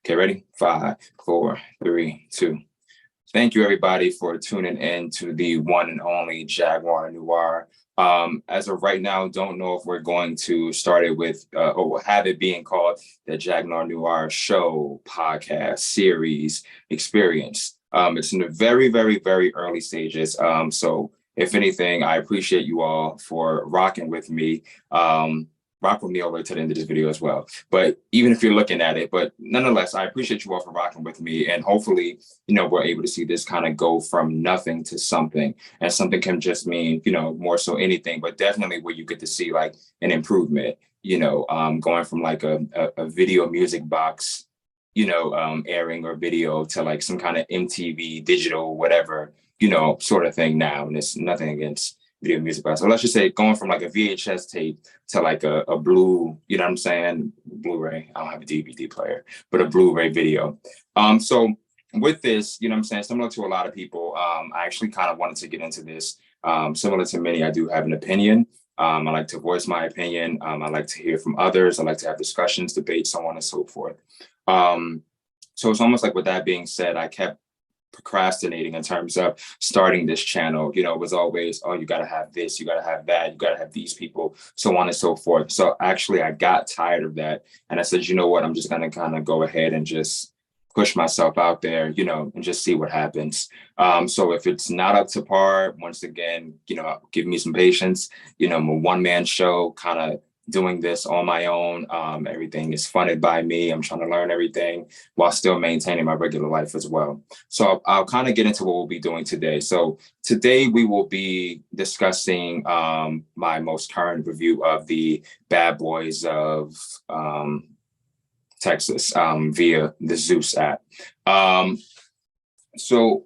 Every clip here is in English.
Okay, ready? 5, 4, 3, 2. Thank you, everybody, for tuning in to the one and only Jaguar Noir. As of right now, don't know if we're going to start it with or have it being called the Jaguar Noir Show, podcast, series, experience. It's in the very, very, very early stages. So if anything, I appreciate you all for rocking with me. Rock with me all the way to the end of this video as well. But even if you're looking at it, but nonetheless, I appreciate you all for rocking with me. And hopefully, we're able to see this kind of go from nothing to something. And something can just mean, more so anything, but definitely where you get to see like an improvement, going from like a video music box, airing or video to like some kind of MTV digital, whatever, sort of thing now. And it's nothing against video music box. So let's just say going from like a VHS tape to like a blue, you know what I'm saying? Blu-ray. I don't have a DVD player, but a Blu-ray video. So with this, you know what I'm saying, similar to a lot of people, I actually kind of wanted to get into this. Similar to many, I do have an opinion. I like to voice my opinion. I like to hear from others. I like to have discussions, debates, so on and so forth. So it's almost like with that being said, I kept procrastinating in terms of starting this channel. It was always, oh, you got to have this, you got to have that, you got to have these people, so on and so forth. So actually I got tired of that. And I said, you know what, I'm just going to kind of go ahead and just push myself out there, and just see what happens. So if it's not up to par, once again, give me some patience. I'm a one-man show, kind of doing this on my own. Everything is funded by me. I'm trying to learn everything while still maintaining my regular life as well. So I'll kind of get into what we'll be doing today. So today we will be discussing my most current review of the Bad Boys of Texas via the Zeus app. So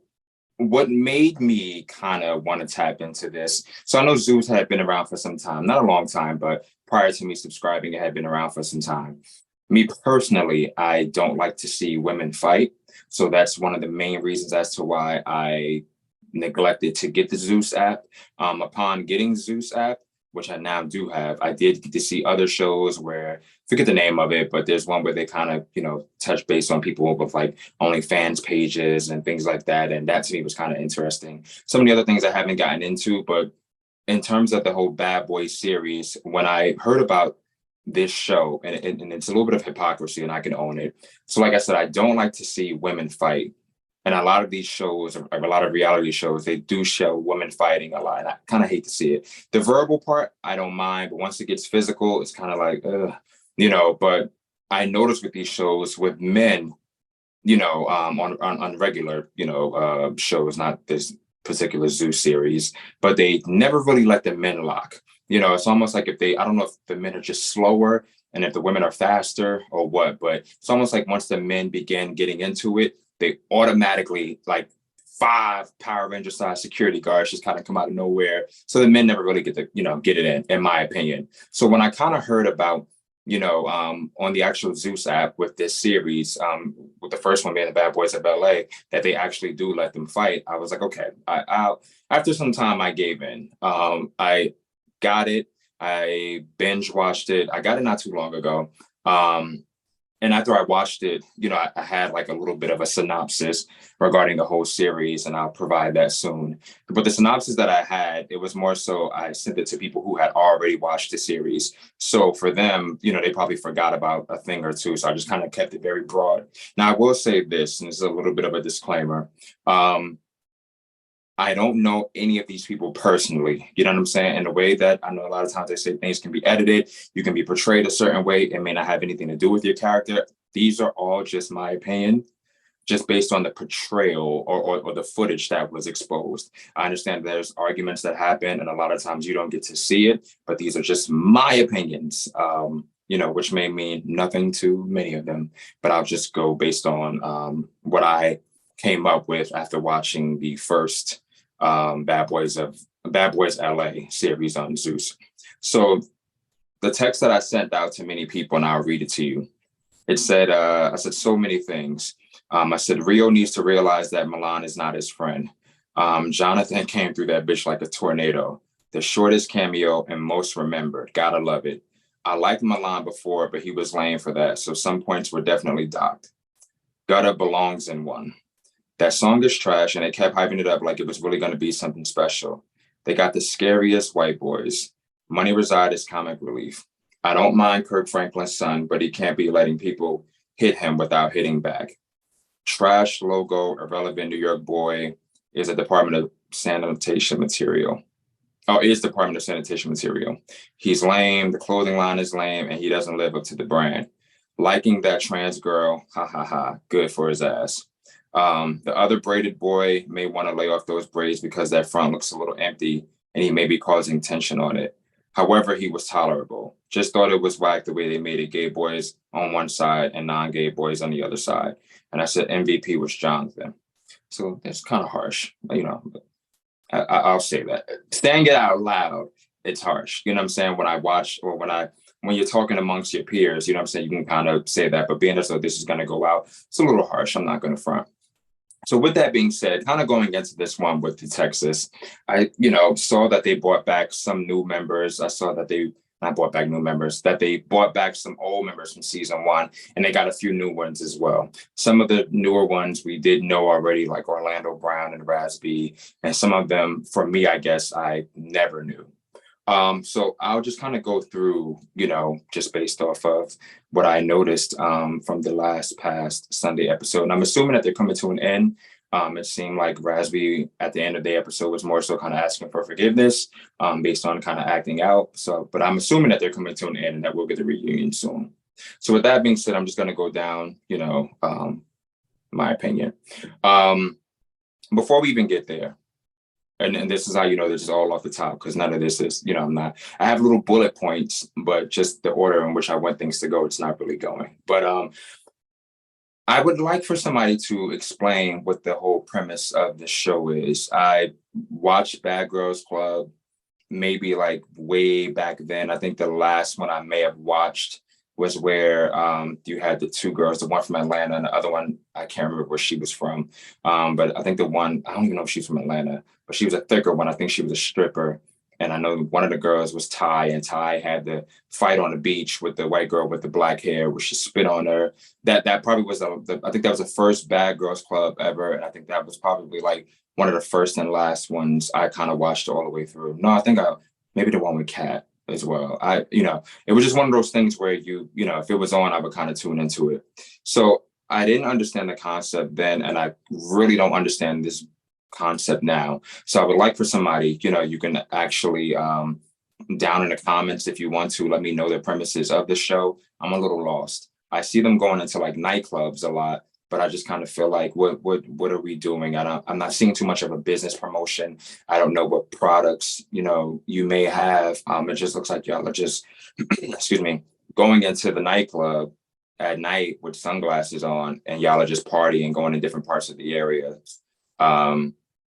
what made me kind of want to tap into this? So I know Zeus had been around for some time, not a long time, but prior to me subscribing, it had been around for some time. Me personally, I don't like to see women fight. So that's one of the main reasons as to why I neglected to get the Zeus app. Upon getting Zeus app, which I now do have, I did get to see other shows where, forget the name of it, but there's one where they kind of, touch base on people with like OnlyFans pages and things like that. And that to me was kind of interesting. Some of the other things I haven't gotten into, but in terms of the whole Bad Boys series, when I heard about this show, and it's a little bit of hypocrisy and I can own it. So like I said, I don't like to see women fight. And a lot of these shows, a lot of reality shows, they do show women fighting a lot. And I kind of hate to see it. The verbal part, I don't mind. But once it gets physical, it's kind of like, but I noticed with these shows with men, on regular, shows, not this particular Zeus series, but they never really let the men lock. It's almost like I don't know if the men are just slower and if the women are faster or what, but it's almost like once the men begin getting into it, they automatically, like 5 Power Ranger size security guards just kind of come out of nowhere. So the men never really get to, get it in my opinion. So when I kind of heard about, on the actual Zeus app with this series, with the first one being the Bad Boys of LA, that they actually do let them fight, I was like, okay, I'll after some time I gave in. I got it. I binge watched it. I got it not too long ago. And after I watched it, I had like a little bit of a synopsis regarding the whole series, and I'll provide that soon. But the synopsis that I had, it was more so I sent it to people who had already watched the series. So for them, they probably forgot about a thing or two. So I just kind of kept it very broad. Now, I will say this, and this is a little bit of a disclaimer. I don't know any of these people personally, you know what I'm saying? In a way that I know a lot of times they say things can be edited, you can be portrayed a certain way, it may not have anything to do with your character. These are all just my opinion, just based on the portrayal or the footage that was exposed. I understand there's arguments that happen and a lot of times you don't get to see it, but these are just my opinions, which may mean nothing to many of them, but I'll just go based on what I came up with after watching the first Bad Boys LA series on Zeus. So the text that I sent out to many people, and I'll read it to you. It said, I said so many things. I said, Rio needs to realize that Milan is not his friend. Jonathan came through that bitch like a tornado. The shortest cameo and most remembered. Gotta love it. I liked Milan before, but he was lame for that. So some points were definitely docked. Gutter belongs in one. That song is trash, and they kept hyping it up like it was really going to be something special. They got the scariest white boys. Money Reside is comic relief. I don't mind Kirk Franklin's son, but he can't be letting people hit him without hitting back. Trash logo, irrelevant New York boy is a Department of Sanitation material. Oh, is Department of Sanitation material. He's lame, the clothing line is lame, and he doesn't live up to the brand. Liking that trans girl, ha ha ha, good for his ass. The other braided boy may want to lay off those braids because that front looks a little empty and he may be causing tension on it. However, he was tolerable. Just thought it was whack the way they made it gay boys on one side and non-gay boys on the other side. And I said MVP was Jonathan. So that's kind of harsh, you know. I'll say that. Saying it out loud, it's harsh. You know what I'm saying? When I watch or when you're talking amongst your peers, you know what I'm saying? You can kind of say that, but being as though this is going to go out, it's a little harsh. I'm not going to front. So with that being said, kind of going into this one with the Texas, I, saw that they brought back some new members. I saw that they not brought back new members, that they brought back some old members from season one, and they got a few new ones as well. Some of the newer ones we did know already, like Orlando Brown and Raz B, and some of them, for me, I guess I never knew. So I'll just kind of go through, just based off of what I noticed from the past Sunday episode. And I'm assuming that they're coming to an end. It seemed like Raz B at the end of the episode was more so kind of asking for forgiveness based on kind of acting out. So, but I'm assuming that they're coming to an end and that we'll get the reunion soon. So with that being said, I'm just going to go down, my opinion. Before we even get there, and this is how this is all off the top, because none of this is, I have little bullet points, but just the order in which I want things to go, it's not really going. But I would like for somebody to explain what the whole premise of the show is. I watched Bad Girls Club maybe like way back then. I think the last one I may have watched was where you had the two girls, the one from Atlanta and the other one, I can't remember where she was from. But I think the one, I don't even know if she's from Atlanta, but she was a thicker one. I think she was a stripper. And I know one of the girls was Ty, and Ty had the fight on the beach with the white girl with the black hair, where she spit on her. That probably was I think that was the first Bad Girls Club ever. And I think that was probably like one of the first and last ones I kind of watched all the way through. No, I think maybe the one with Kat as well. It was just one of those things where if it was on, I would kind of tune into it. So I didn't understand the concept then, and I really don't understand this concept now. So I would like for somebody, you can actually down in the comments if you want to let me know the premises of the show. I'm a little lost. I see them going into like nightclubs a lot, but I just kind of feel like what are we doing? I'm not seeing too much of a business promotion. I don't know what products you may have. It just looks like y'all are just excuse me, going into the nightclub at night with sunglasses on, and y'all are just partying, going to different parts of the area.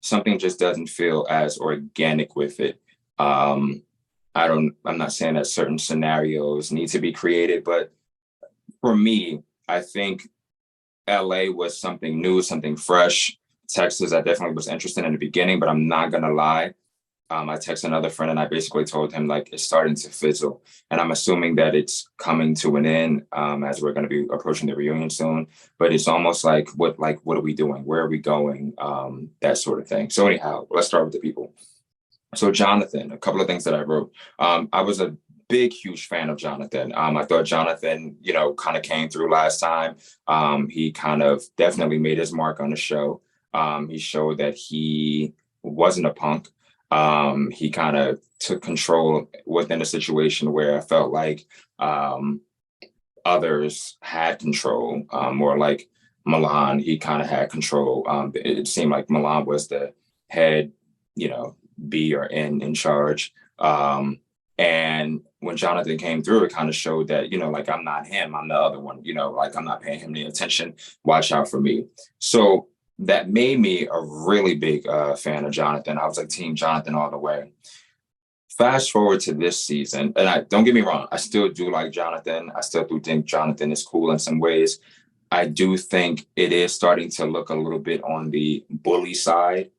Something just doesn't feel as organic with it. I'm not saying that certain scenarios need to be created, but for me, I think LA was something new, something fresh. Texas, I definitely was interested in the beginning, but I'm not gonna lie. I texted another friend and I basically told him like it's starting to fizzle, and I'm assuming that it's coming to an end as we're going to be approaching the reunion soon. But it's almost like what are we doing? Where are we going? That sort of thing. So anyhow, let's start with the people. So Jonathan, a couple of things that I wrote. I was a huge fan of Jonathan. I thought Jonathan, kind of came through last time. He kind of definitely made his mark on the show. He showed that he wasn't a punk. He kind of took control within a situation where I felt like others had control, more like Milan. He kind of had control. It seemed like Milan was the head, B or N in charge. And when Jonathan came through, it kind of showed that, like I'm not him, I'm the other one, like I'm not paying him any attention. Watch out for me. So that made me a really big fan of Jonathan. I was like Team Jonathan all the way. Fast forward to this season, and don't get me wrong, I still do like Jonathan. I still do think Jonathan is cool in some ways. I do think it is starting to look a little bit on the bully side.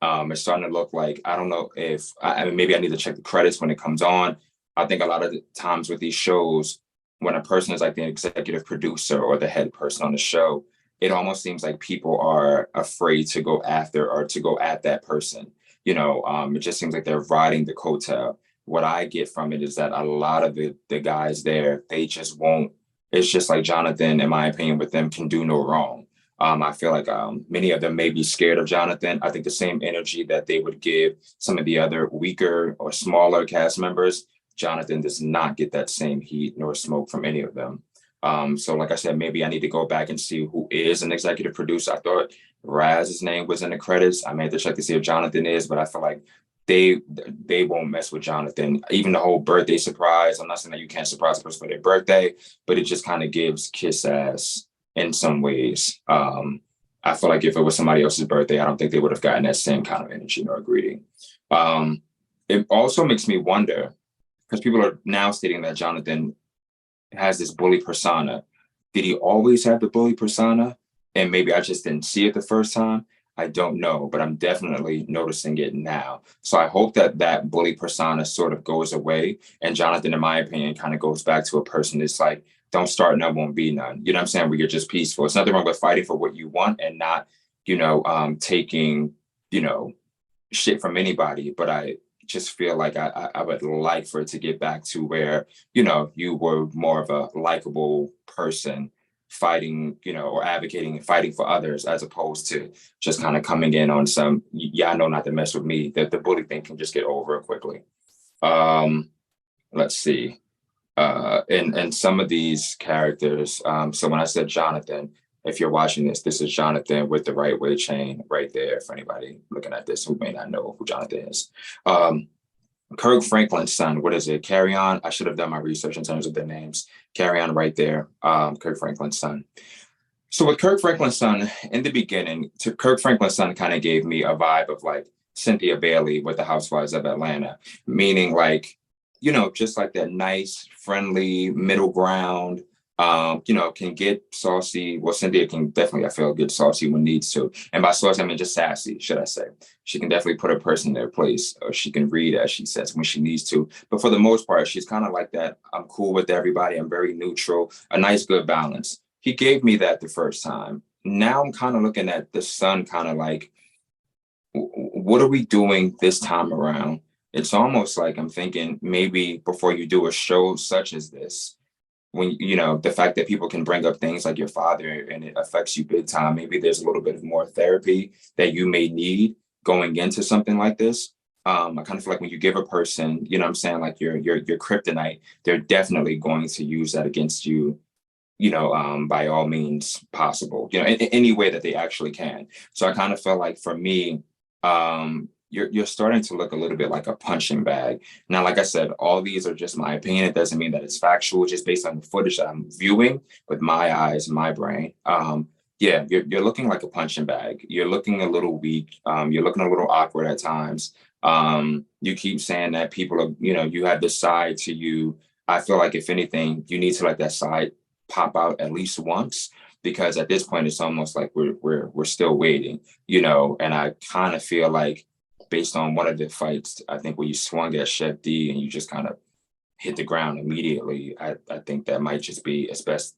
It's starting to look like, I don't know if, maybe I need to check the credits when it comes on. I think a lot of the times with these shows, when a person is like the executive producer or the head person on the show, it almost seems like people are afraid to go after or to go at that person. It just seems like they're riding the coattail. What I get from it is that a lot of the guys there, they just won't. It's just like Jonathan, in my opinion, with them can do no wrong. I feel like many of them may be scared of Jonathan. I think the same energy that they would give some of the other weaker or smaller cast members, Jonathan does not get that same heat nor smoke from any of them. So like I said, maybe I need to go back and see who is an executive producer. I thought Raz's name was in the credits. I may have to check to see if Jonathan is, but I feel like they won't mess with Jonathan. Even the whole birthday surprise. I'm not saying that you can't surprise a person for their birthday, but it just kind of gives kiss ass in some ways. I feel like if it was somebody else's birthday, I don't think they would have gotten that same kind of energy nor greeting. It also makes me wonder, because people are now stating that Jonathan has this bully persona. Did he always have the bully persona? And maybe I just didn't see it the first time. I don't know, but I'm definitely noticing it now. So I hope that that bully persona sort of goes away. And Jonathan, in my opinion, kind of goes back to a person that's like, don't start none, won't be none. You know what I'm saying? Where you're just peaceful. It's nothing wrong with fighting for what you want and not, taking, shit from anybody. But I just feel like I would like for it to get back to where, you were more of a likable person fighting, or advocating and fighting for others, as opposed to just kind of coming in on some, yeah, I know not to mess with me, that the bully thing can just get over quickly. Let's see. And some of these characters, so when I said Jonathan, if you're watching this is Jonathan with the right way chain right there for anybody looking at this who may not know who Jonathan is. Kirk Franklin's son, what is it? Carry On. I should have done my research in terms of their names. Carry On right there. Kirk Franklin's son. So with Kirk Franklin's son, in the beginning, Kirk Franklin's son kind of gave me a vibe of like Cynthia Bailey with the Housewives of Atlanta, meaning like, just like that nice, friendly middle ground, can get saucy. Well, Cynthia can definitely, I feel, get saucy when needs to. And by saucy, I mean just sassy, should I say. She can definitely put a person in their place, or she can read, as she says, when she needs to. But for the most part, she's kind of like that. I'm cool with everybody. I'm very neutral, a nice, good balance. He gave me that the first time. Now I'm kind of looking at the son kind of like, what are we doing this time around? It's almost like I'm thinking maybe before you do a show such as this, when the fact that people can bring up things like your father and it affects you big time, maybe there's a little bit of more therapy that you may need going into something like this. I kind of feel like when you give a person, what I'm saying, like your kryptonite, they're definitely going to use that against you, by all means possible, in any way that they actually can. So I kind of felt like for me, you're starting to look a little bit like a punching bag. Now, like I said, all these are just my opinion. It doesn't mean that it's factual, just based on the footage that I'm viewing with my eyes and my brain. Yeah, you're looking like a punching bag. You're looking a little weak. You're looking a little awkward at times. You keep saying that people are, you have this side to you. I feel like if anything, you need to let that side pop out at least once, because at this point it's almost like we're still waiting, and I kind of feel like, based on one of the fights, I think where you swung at Chef D and you just kind of hit the ground immediately, I think that might just be as best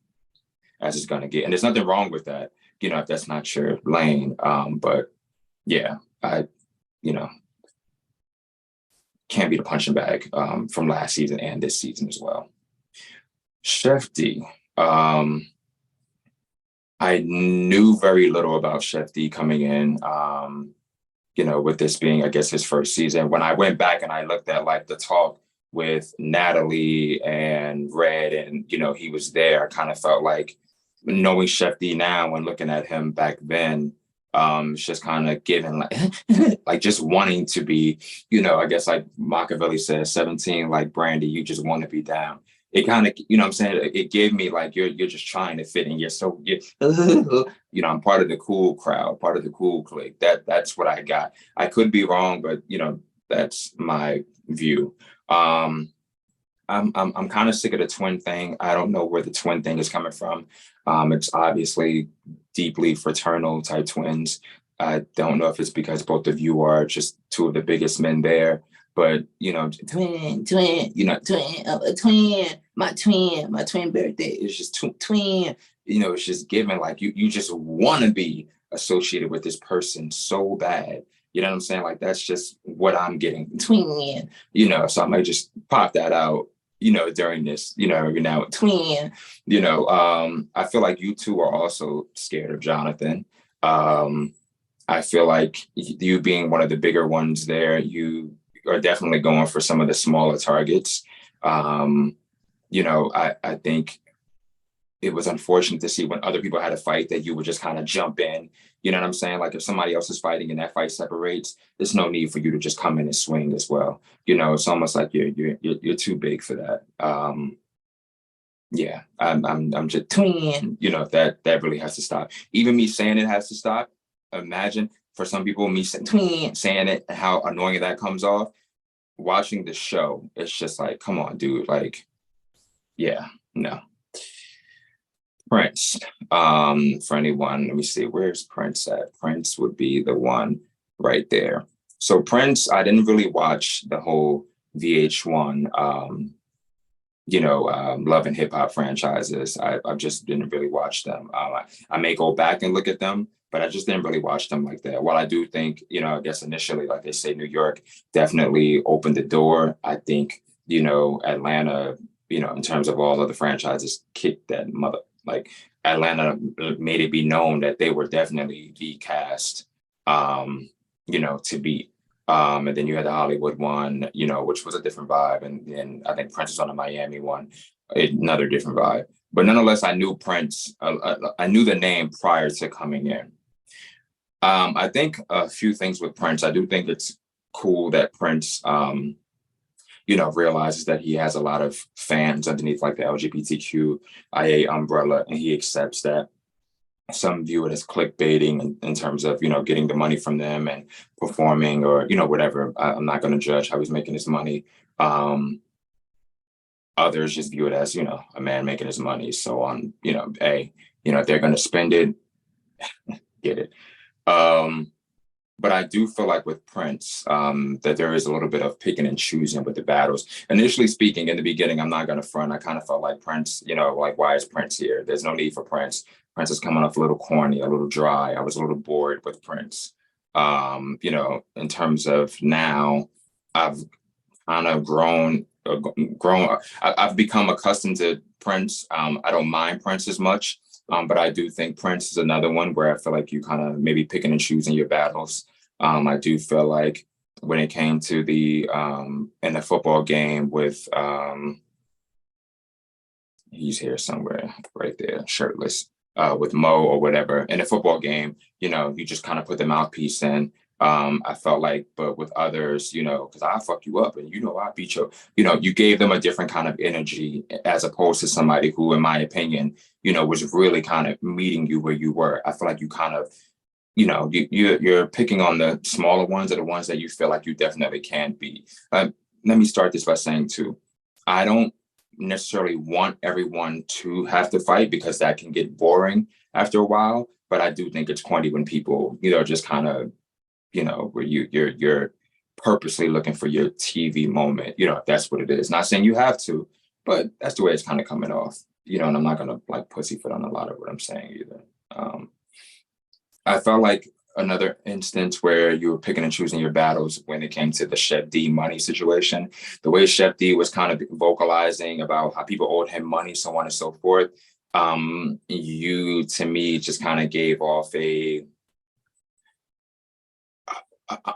as it's going to get. And there's nothing wrong with that, if that's not your lane. But yeah, I, can't be the punching bag from last season and this season as well. Chef D. I knew very little about Chef D coming in. With this being, I guess, his first season. When I went back and I looked at like the talk with Natalie and Red, and he was there, I kind of felt like, knowing Chef D now and looking at him back then, it's just kind of giving like like just wanting to be, I guess like Machiavelli says, 17 like Brandy, you just want to be down. It kind of, what I'm saying, it gave me like you're just trying to fit in. I'm part of the cool crowd, part of the cool clique. That's what I got. I could be wrong, but that's my view. I'm kind of sick of the twin thing. I don't know where the twin thing is coming from. It's obviously deeply fraternal type twins. I don't know if it's because both of you are just two of the biggest men there. But twin, twin, my twin birthday is just twin. it's just given like you just want to be associated with this person so bad. You know what I'm saying? Like that's just what I'm getting twin, so I might just pop that out, during this, twin, I feel like you two are also scared of Jonathan. Um, I feel like you being one of the bigger ones there, you are definitely going for some of the smaller targets. Um, I think it was unfortunate to see when other people had a fight that you would just kind of jump in. You know what I'm saying? Like if somebody else is fighting and that fight separates, there's no need for you to just come in and swing as well. It's almost like you're too big for that. Yeah, I'm just twin. That really has to stop. Even me saying it has to stop. Imagine for some people, me saying twin, saying it, how annoying that comes off. Watching the show, it's just like, come on, dude. Like, yeah, no. Prince. For anyone, let me see, where's Prince at? Prince would be the one right there. So Prince, I didn't really watch the whole VH1, Love and Hip Hop franchises. I just didn't really watch them. I may go back and look at them, but I just didn't really watch them like that. While I do think, I guess initially, like they say, New York definitely opened the door. I think, Atlanta, in terms of all of the franchises, kicked that mother. Like Atlanta made it be known that they were definitely the cast, to beat. And then you had the Hollywood one, which was a different vibe. And I think Prince was on the Miami one, another different vibe. But nonetheless, I knew Prince. I knew the name prior to coming in. I think a few things with Prince. I do think it's cool that Prince, realizes that he has a lot of fans underneath like the LGBTQIA umbrella, and he accepts that. Some view it as clickbaiting in terms of, getting the money from them and performing or, whatever. I'm not going to judge how he's making his money. Others just view it as, a man making his money. So on, if they're going to spend it, get it. But I do feel like with Prince, that there is a little bit of picking and choosing with the battles. Initially speaking, in the beginning, I'm not going to front. I kind of felt like Prince, like, why is Prince here? There's no need for Prince. Prince is coming off a little corny, a little dry. I was a little bored with Prince. In terms of now, I've kind of grown. I've become accustomed to Prince. I don't mind Prince as much. But I do think Prince is another one where I feel like you kind of maybe picking and choosing your battles. I do feel like when it came to the in the football game with he's here somewhere right there, shirtless, with Mo or whatever. In a football game, you just kind of put the mouthpiece in. I felt like, but with others, because I fuck you up and I beat you, you gave them a different kind of energy as opposed to somebody who, in my opinion, was really kind of meeting you where you were. I feel like you kind of, you're picking on the smaller ones or the ones that you feel like you definitely can beat. Let me start this by saying too, I don't necessarily want everyone to have to fight because that can get boring after a while. But I do think it's corny when people, just kind of, where you're purposely looking for your TV moment, if that's what it is. Not saying you have to, but that's the way it's kind of coming off, and I'm not gonna like pussyfoot on a lot of what I'm saying either. I felt like another instance where you were picking and choosing your battles when it came to the Chef D money situation. The way Chef D was kind of vocalizing about how people owed him money, so on and so forth. You, to me, just kind of gave off a,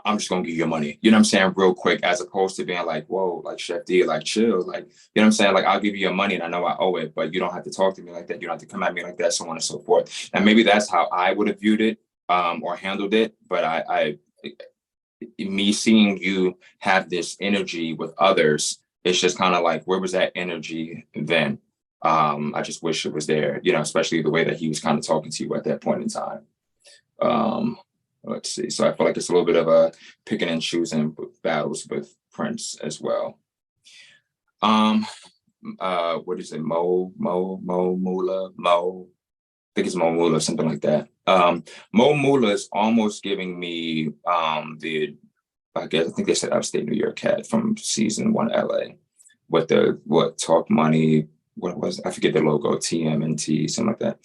I'm just gonna give you your money, you know what I'm saying, real quick, as opposed to being like, whoa, like Chef D, like chill, like, you know what I'm saying, like I'll give you your money and I know I owe it, but you don't have to talk to me like that, you don't have to come at me like that, so on and so forth. And maybe that's how I would have viewed it, or handled it. But me seeing you have this energy with others, it's just kind of like, where was that energy then? I just wish it was there, especially the way that he was kind of talking to you at that point in time. Let's see. So I feel like it's a little bit of a picking and choosing battles with Prince as well. What is it? Mo Mula. I think it's Mo Mula, something like that. Mo Mula is almost giving me I think they said Upstate New York cat from season 1 LA with the Talk Money, what was, I forget the logo, TMNT, something like that.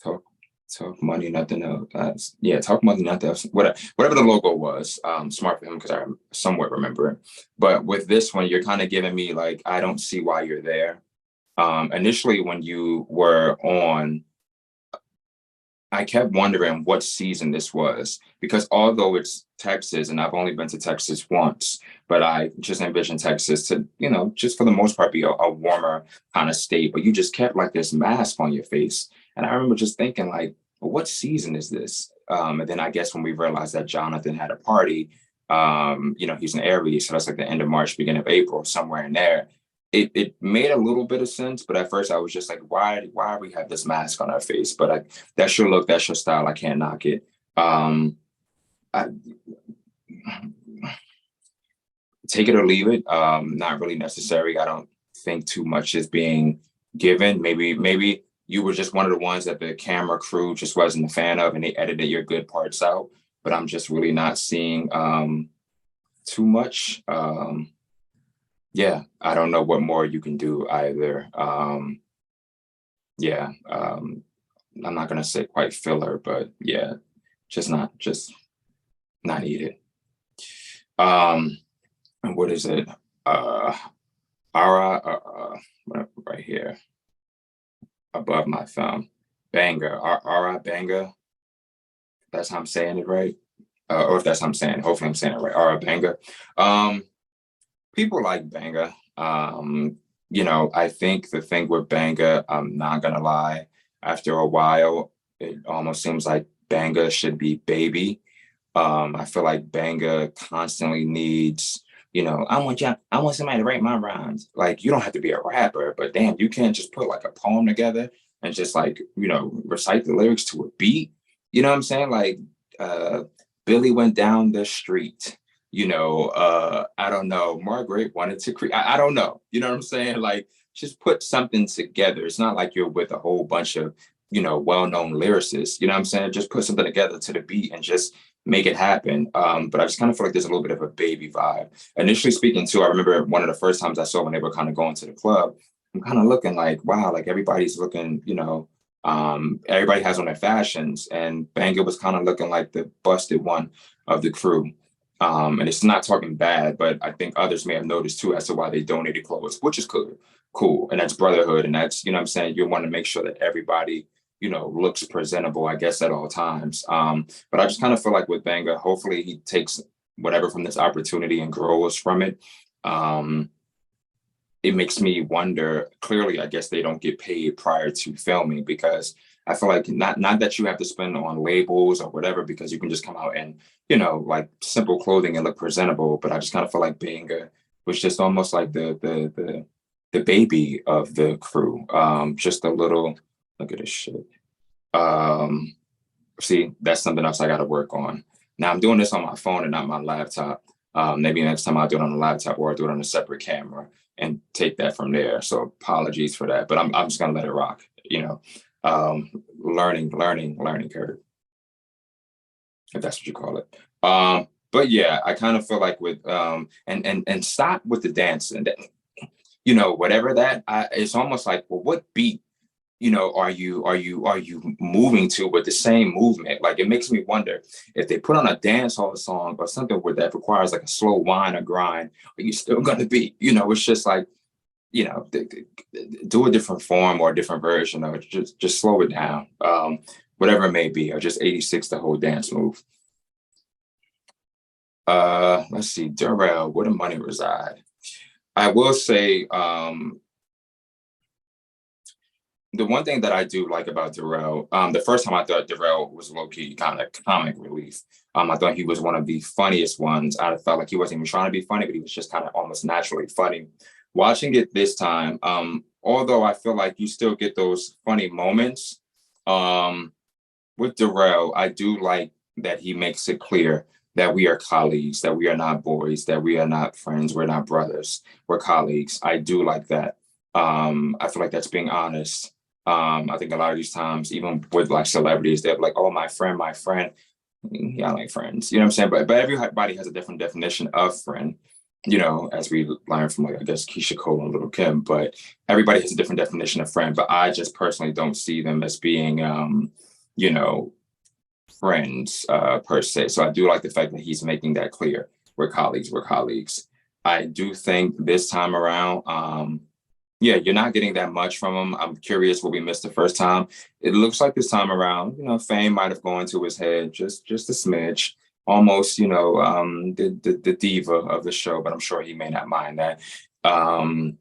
Talk Talk money, nothing else. Yeah, talk money, nothing else. Whatever the logo was, smart for him because I somewhat remember it. But with this one, you're kind of giving me like, I don't see why you're there. Initially, when you were on, I kept wondering what season this was because although it's Texas and I've only been to Texas once, but I just envisioned Texas to, just for the most part be a warmer kind of state. But you just kept like this mask on your face. And I remember just thinking like, well, what season is this? And then I guess when we realized that Jonathan had a party, he's an Aries, so that's like the end of March, beginning of April, somewhere in there. It made a little bit of sense, but at first I was just like, why we have this mask on our face? But that's your look, that's your style. I can't knock it. I, Take it or leave it. Not really necessary. I don't think too much is being given. Maybe you were just one of the ones that the camera crew just wasn't a fan of, and they edited your good parts out. But I'm just really not seeing too much. Yeah, I don't know what more you can do either. Yeah, I'm not gonna say quite filler, but yeah, just not needed. And what is it? Ara, right here above my thumb. Banger, Ara Banger. That's how I'm saying it right, or if that's how I'm saying it. Hopefully, I'm saying it right. Ara Banger. People like Banga. I think the thing with Banga, I'm not gonna lie, after a while, it almost seems like Banga should be baby. I feel like Banga constantly needs, I want somebody to write my rhymes. Like, you don't have to be a rapper, but damn, you can't just put like a poem together and just like, recite the lyrics to a beat. You know what I'm saying? Like, Billy went down the street. I don't know. Margaret wanted to create. I don't know. You know what I'm saying? Like, just put something together. It's not like you're with a whole bunch of, well-known lyricists. You know what I'm saying? Just put something together to the beat and just make it happen. But I just kind of feel like there's a little bit of a baby vibe. Initially speaking, too, I remember one of the first times I saw when they were kind of going to the club. I'm kind of looking like, wow, like everybody's looking, everybody has on their fashions, and Banger was kind of looking like the busted one of the crew. And it's not talking bad, but I think others may have noticed too as to why they donated clothes, which is cool. And that's brotherhood. And that's, what I'm saying, you want to make sure that everybody, looks presentable, I guess, at all times. But I just kind of feel like with Banga, hopefully he takes whatever from this opportunity and grows from it. It makes me wonder, clearly, I guess they don't get paid prior to filming because I feel like not that you have to spend on labels or whatever, because you can just come out and, like simple clothing and look presentable. But I just kind of feel like Banga was just almost like the baby of the crew. Just a little, look at this shit. See, that's something else I got to work on. Now I'm doing this on my phone and not my laptop. Maybe next time I'll do it on the laptop or I'll do it on a separate camera and take that from there. So apologies for that, but I'm just gonna let it rock. Learning curve, if that's what you call it. But yeah, I kind of feel like with and stop with the dance and whatever that it's almost like, well, what beat are you moving to with the same movement? Like, it makes me wonder if they put on a dance hall song or something where that requires like a slow whine or grind, are you still gonna be, it's just like, do a different form or a different version, or just slow it down. Whatever it may be, or just 86 the whole dance move. Let's see, Darrell, where the money reside? I will say, the one thing that I do like about Darrell, the first time I thought Darrell was low-key kind of comic relief. I thought he was one of the funniest ones. I felt like he wasn't even trying to be funny, but he was just kind of almost naturally funny. Watching it this time, although I feel like you still get those funny moments, with Darrell, I do like that he makes it clear that we are colleagues, that we are not boys, that we are not friends, we're not brothers, we're colleagues. I do like that. I feel like that's being honest. I think a lot of these times, even with like celebrities, they're like, "Oh, my friend, my friend." Yeah, I like friends. You know what I'm saying? But everybody has a different definition of friend. as we learned from, like, I guess, Keisha Cole and Little Kim, but everybody has a different definition of friend. But I just personally don't see them as being, you know, friends per se. So I do like the fact that he's making that clear. We're colleagues. We're colleagues. I do think this time around, yeah, you're not getting that much from him. I'm curious what we missed the first time. It looks like this time around, fame might have gone to his head just a smidge, almost, the diva of the show, but I'm sure he may not mind that. Um,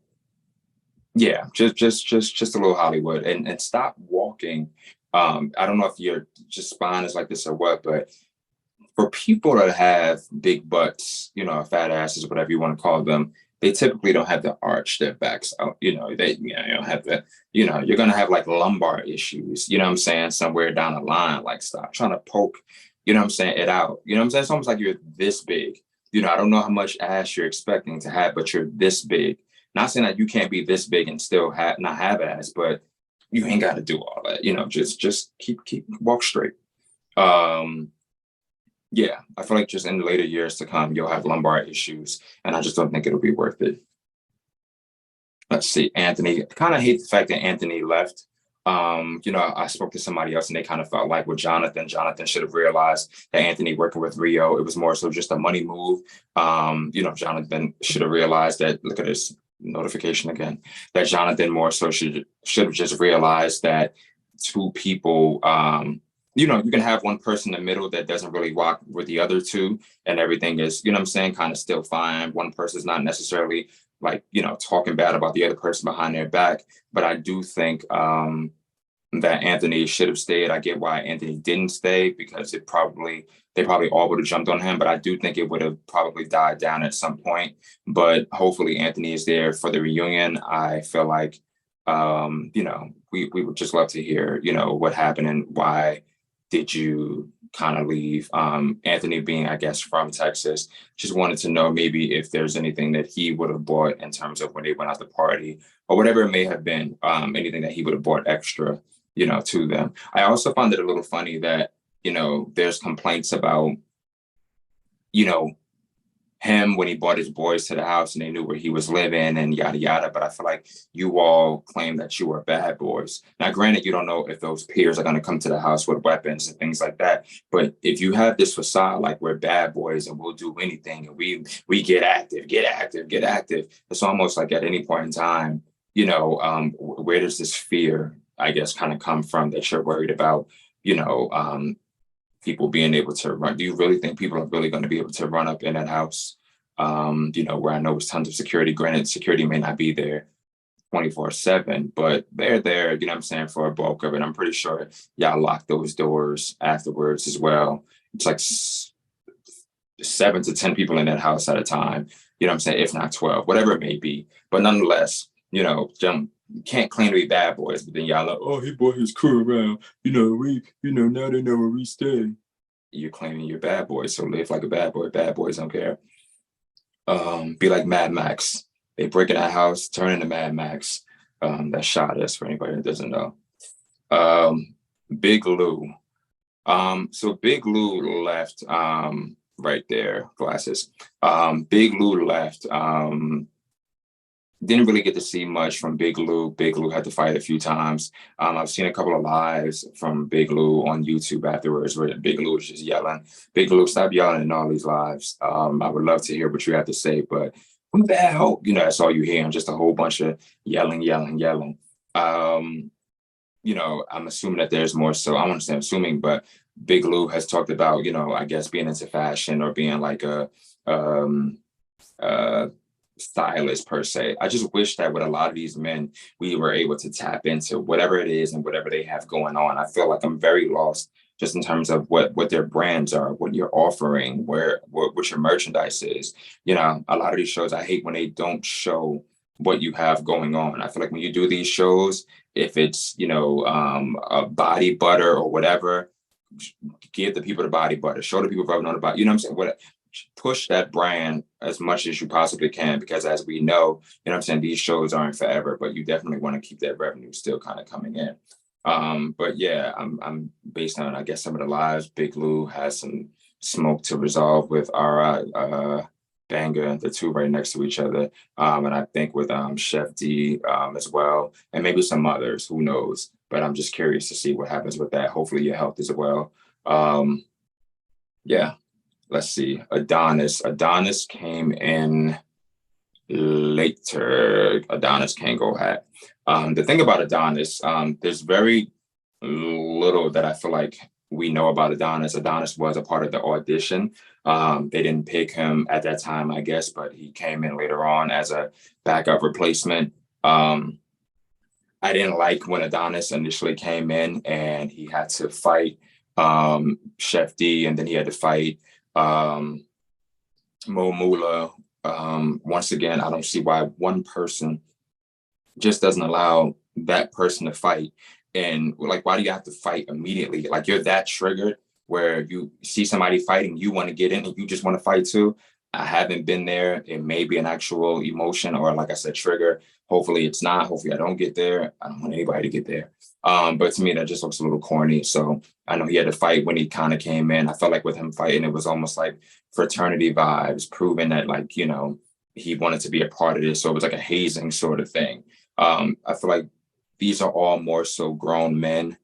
yeah, just a little Hollywood, and stop walking. I don't know if your just spine is like this or what, but for people that have big butts, fat asses, whatever you want to call them, they typically don't have to arch their backs out. Don't have to, you're going to have like lumbar issues, you know what I'm saying? Somewhere down the line, like stop trying to poke, it out. You know what I'm saying? It's almost like you're this big. I don't know how much ass you're expecting to have, but you're this big. Not saying that you can't be this big and still not have ass, but you ain't got to do all that. Just keep walk straight. Yeah, I feel like just in the later years to come, you'll have lumbar issues, and I just don't think it'll be worth it. Let's see, Anthony. Kind of hate the fact that Anthony left. I spoke to somebody else, and they kind of felt like with Jonathan, should have realized that Anthony working with Rio, it was more so just a money move. Jonathan should have realized that. Look at this notification again. That Jonathan more so should have just realized that two people. You can have one person in the middle that doesn't really rock with the other two, and everything is, I'm saying, kind of still fine. One person's not necessarily like, talking bad about the other person behind their back. But I do think that Anthony should have stayed. I get why Anthony didn't stay, because they probably all would have jumped on him. But I do think it would have probably died down at some point. But hopefully Anthony is there for the reunion. I feel like, we would just love to hear, what happened and why did you kind of leave? Anthony being, I guess, from Texas, just wanted to know maybe if there's anything that he would have bought in terms of when they went out to party or whatever it may have been, anything that he would have bought extra, to them. I also found it a little funny that, there's complaints about, him when he brought his boys to the house and they knew where he was living and yada yada. But I feel like you all claim that you were bad boys. Now, granted, you don't know if those peers are going to come to the house with weapons and things like that. But if you have this facade like we're bad boys and we'll do anything and we get active, it's almost like at any point in time, where does this fear, I guess, kind of come from that you're worried about, people being able to run? Do you really think people are really going to be able to run up in that house? Where I know it's tons of security. Granted, security may not be there 24/7, but they're there, what I'm saying, for a bulk of it. I'm pretty sure y'all lock those doors afterwards as well. It's like 7 to 10 people in that house at a time, what I'm saying, if not 12, whatever it may be. But nonetheless, can't claim to be bad boys, but then y'all like, oh, he brought his crew around. Now they know where we stay. You're claiming you're bad boys, so live like a bad boy. Bad boys don't care. Be like Mad Max. They break in that house, turn into Mad Max. That shot us, for anybody that doesn't know. Big Lou. So Big Lou left, right there, glasses. Big Lou left. Didn't really get to see much from Big Lou. Big Lou had to fight a few times. I've seen a couple of lives from Big Lou on YouTube afterwards where Big Lou was just yelling. Big Lou, stop yelling in all these lives. I would love to hear what you have to say, but who the hell? That's all you hear, and just a whole bunch of yelling. I'm assuming that there's more. So I want to say assuming, but Big Lou has talked about, I guess being into fashion or being like a stylist per se. I just wish that with a lot of these men, we were able to tap into whatever it is and whatever they have going on. I feel like I'm very lost just in terms of what their brands are, what you're offering, what your merchandise is. A lot of these shows, I hate when they don't show what you have going on. I feel like when you do these shows, if it's, a body butter or whatever, give the people the body butter, show the people rubbing on the body, what I'm saying? Push that brand as much as you possibly can, because as we know, these shows aren't forever, but you definitely want to keep that revenue still kind of coming in. But yeah, I'm based on, I guess, some of the lives. Big Lou has some smoke to resolve with our Banga, the two right next to each other. And I think with Chef D as well, and maybe some others, who knows? But I'm just curious to see what happens with that. Hopefully your health as well. Um, yeah, let's see. Adonis. Adonis came in later. Adonis can't go hat. The thing about Adonis, there's very little that I feel like we know about Adonis. Adonis was a part of the audition. They didn't pick him at that time, I guess, but he came in later on as a backup replacement. I didn't like when Adonis initially came in and he had to fight Chef D, and then he had to fight um, Mo Mula. Once again, I don't see why one person just doesn't allow that person to fight. And like, why do you have to fight immediately? Like, you're that triggered where you see somebody fighting, you want to get in and you just want to fight too. I haven't been there. It may be an actual emotion or, like I said, trigger. Hopefully it's not. Hopefully I don't get there. I don't want anybody to get there. But to me, that just looks a little corny. So I know he had to fight when he kind of came in. I felt like with him fighting, it was almost like fraternity vibes, proving that, like, you know, he wanted to be a part of this. So it was like a hazing sort of thing. I feel like these are all more so grown men.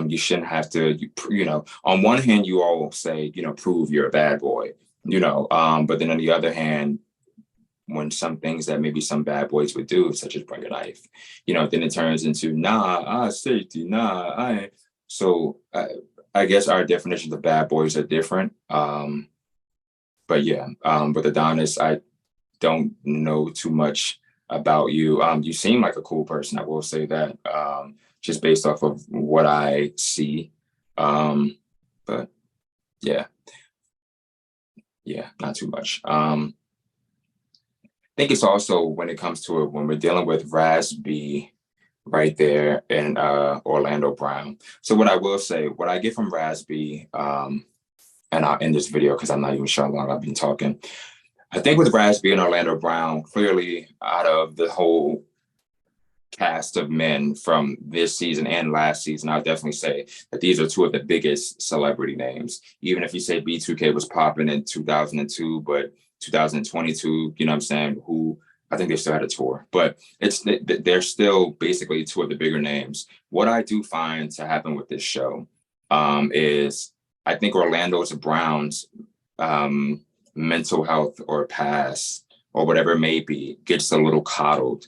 You shouldn't have to, you know, on one hand, you all say, you know, prove you're a bad boy, you know, but then on the other hand, when some things that maybe some bad boys would do, such as bring a knife, you know, then it turns into, nah, safety, nah, I. So I guess our definitions of bad boys are different. But yeah, with Adonis, I don't know too much about you. You seem like a cool person. I will say that, just based off of what I see. But yeah, not too much. I think it's also when it comes to it, when we're dealing with Raz B right there and Orlando Brown. So what I will say, what I get from Raz B, and I'll end this video because I'm not even sure how long I've been talking. I think with Raz B and Orlando Brown, clearly out of the whole cast of men from this season and last season, I'll definitely say that these are two of the biggest celebrity names. Even if you say B2K was popping in 2002, but 2022, you know what I'm saying, who I think they still had a tour, but they're still basically two of the bigger names. What I do find to happen with this show is I think Orlando Brown's mental health or past or whatever it may be gets a little coddled.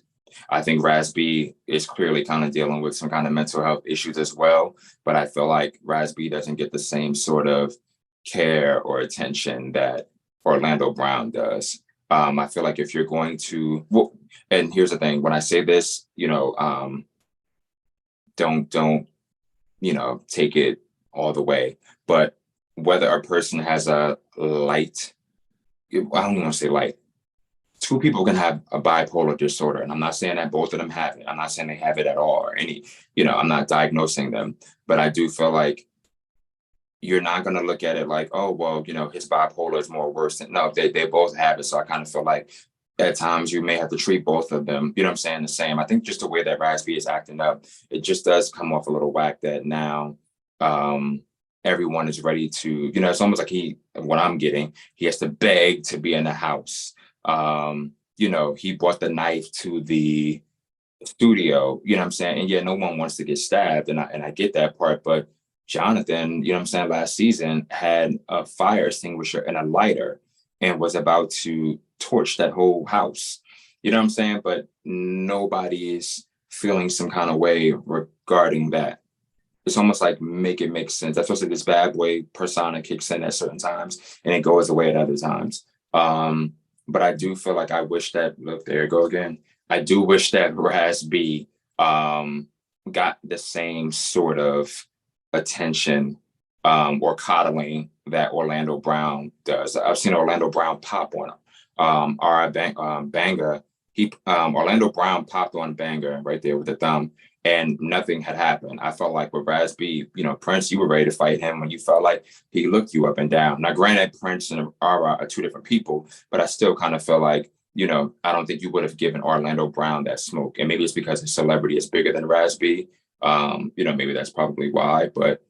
I think Raz B is clearly kind of dealing with some kind of mental health issues as well, but I feel like Raz B doesn't get the same sort of care or attention that Orlando Brown does. I feel like if you're going to, well, and here's the thing, when I say this, you know, don't, you know, take it all the way, but whether a person has a light, I don't even want to say light, two people can have a bipolar disorder. And I'm not saying that both of them have it. I'm not saying they have it at all or any, you know, I'm not diagnosing them, but I do feel like you're not going to look at it like, oh, well, you know, his bipolar is more worse than, no, they both have it. So I kind of feel like at times you may have to treat both of them, you know what I'm saying, the same. I think just the way that Raz B is acting up, it just does come off a little whack that now everyone is ready to, you know, it's almost like what I'm getting, he has to beg to be in the house. You know, he brought the knife to the studio, you know what I'm saying? And yeah, no one wants to get stabbed. And I get that part, but Jonathan, you know what I'm saying, last season had a fire extinguisher and a lighter and was about to torch that whole house. You know what I'm saying? But nobody is feeling some kind of way regarding that. It's almost like make it make sense. That's what this bad boy persona kicks in at certain times and it goes away at other times. But I do feel like I wish that, look, there you go again. I do wish that Raz B got the same sort of attention or coddling that Orlando Brown does. I've seen Orlando Brown pop on Banga. Orlando Brown popped on Banga right there with the thumb, and nothing had happened. I felt like with Raz B, you know, Prince, you were ready to fight him when you felt like he looked you up and down. Now, granted, Prince and Ara are two different people, but I still kind of feel like, you know, I don't think you would have given Orlando Brown that smoke. And maybe it's because his celebrity is bigger than Raz B. You know, maybe that's probably why. But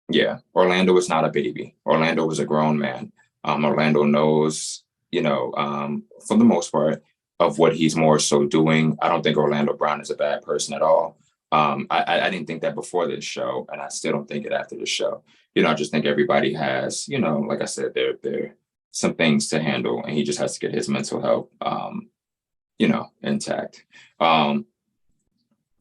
yeah, Orlando is not a baby. Orlando was a grown man. Orlando knows, for the most part, of what he's more so doing. I don't think Orlando Brown is a bad person at all. I didn't think that before this show, and I still don't think it after the show. I just think everybody has, like I said, there some things to handle, and he just has to get his mental health, intact.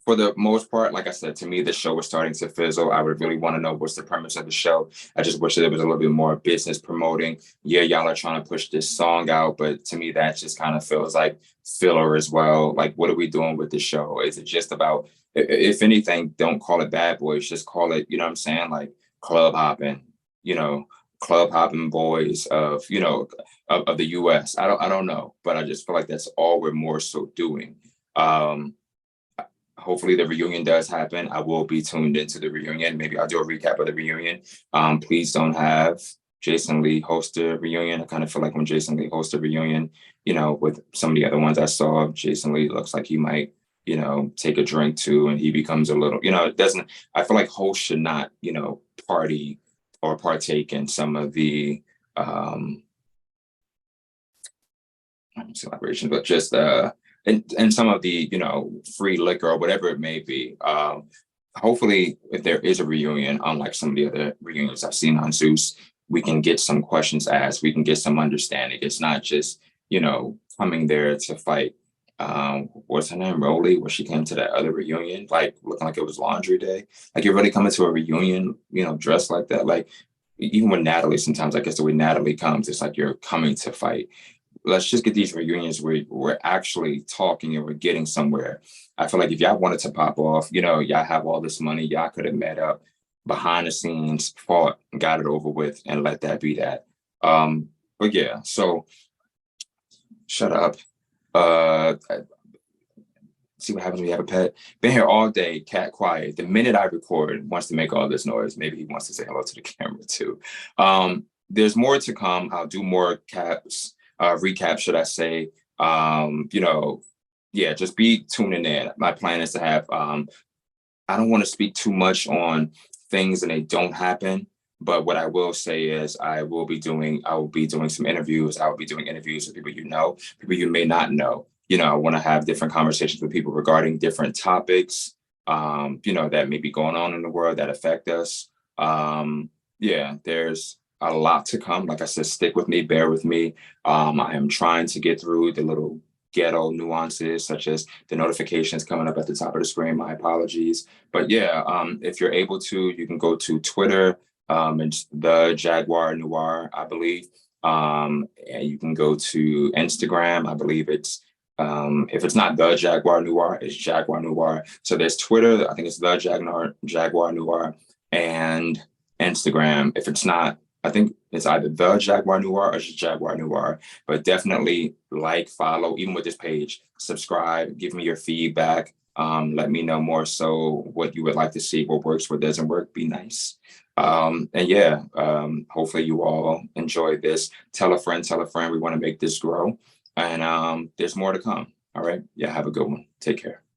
For the most part, like I said, to me, the show was starting to fizzle. I would really want to know what's the premise of the show. I just wish that there was a little bit more business promoting. Yeah, y'all are trying to push this song out, but to me, that just kind of feels like filler as well. Like, what are we doing with the show? Is it just about, if anything, don't call it Bad Boys, just call it, you know what I'm saying? Like club hopping, you know, club hopping boys of, of the US. I don't know, but I just feel like that's all we're more so doing. Hopefully the reunion does happen. I will be tuned into the reunion. Maybe I'll do a recap of the reunion. Please don't have Jason Lee host a reunion. I kind of feel like when Jason Lee hosts a reunion, with some of the other ones I saw, Jason Lee looks like he might, take a drink too, and he becomes a little, it doesn't, I feel like hosts should not, party or partake in some of the celebration, but just and some of the free liquor or whatever it may be. Hopefully, if there is a reunion, unlike some of the other reunions I've seen on Zeus, we can get some questions asked. We can get some understanding. It's not just coming there to fight. What's her name, Rolly, where she came to that other reunion, like looking like it was laundry day. Like you're really coming to a reunion, dressed like that. Like even with Natalie, sometimes I guess the way Natalie comes, it's like you're coming to fight. Let's just get these reunions where we're actually talking and we're getting somewhere. I feel like if y'all wanted to pop off, y'all have all this money, y'all could have met up behind the scenes, fought, got it over with, and let that be that. But yeah, so shut up. See what happens when you have a pet. Been here all day, cat quiet. The minute I record, wants to make all this noise. Maybe he wants to say hello to the camera too. There's more to come. I'll do more recap, should I say. Just be tuning in. My plan is to have, I don't want to speak too much on things and they don't happen. But what I will say is I will be doing some interviews. I will be doing interviews with people people you may not know. I want to have different conversations with people regarding different topics, that may be going on in the world that affect us. There's a lot to come. Like I said, stick with me, bear with me. I am trying to get through the little ghetto nuances, such as the notifications coming up at the top of the screen. My apologies. But if you're able to, you can go to Twitter. It's the Jaguar Noir, I believe. And you can go to Instagram. I believe it's if it's not the Jaguar Noir, it's Jaguar Noir. So there's Twitter. I think it's the Jaguar Noir, and Instagram. If it's not, I think it's either the Jaguar Noir or just Jaguar Noir. But definitely follow, even with this page, subscribe, give me your feedback. Let me know more so what you would like to see, what works, what doesn't work. Be nice. Hopefully you all enjoy this. Tell a friend. We want to make this grow. And there's more to come. All right. Yeah, have a good one. Take care.